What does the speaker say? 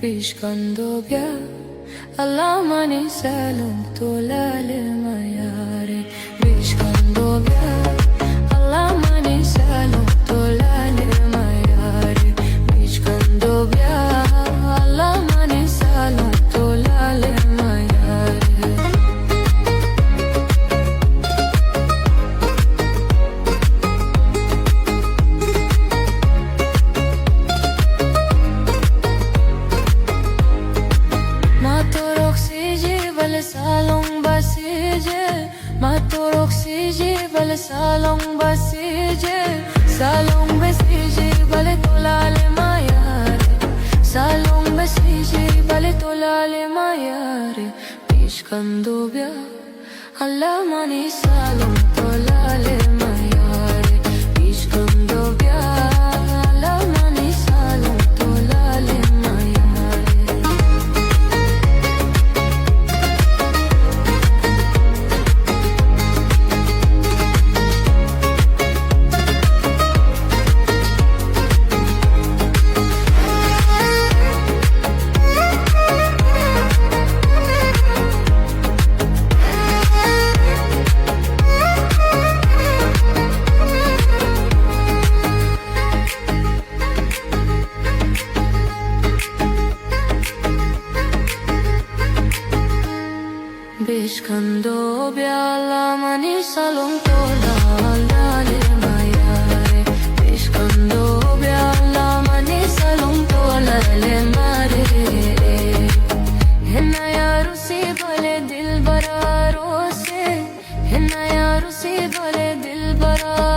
Piscando via alla mani salon tolale maiare. Piscando via alla mani salon tolale maiare. Piscando via alla mani salon tolale maiare. Salong basije, matorok sije, bale salong basije, salong basije, bale tolale mayare, salong basije, bale tolale mayare, piscando via alla mani salong tolale mayare, piscando via alla mani salong tolale mayare. Piscando via la mani salong tolale maiare. Piscando via la mani salong tolale mare. Hinaya rusi bale dil bara rose, hinaya rusi bale dil bara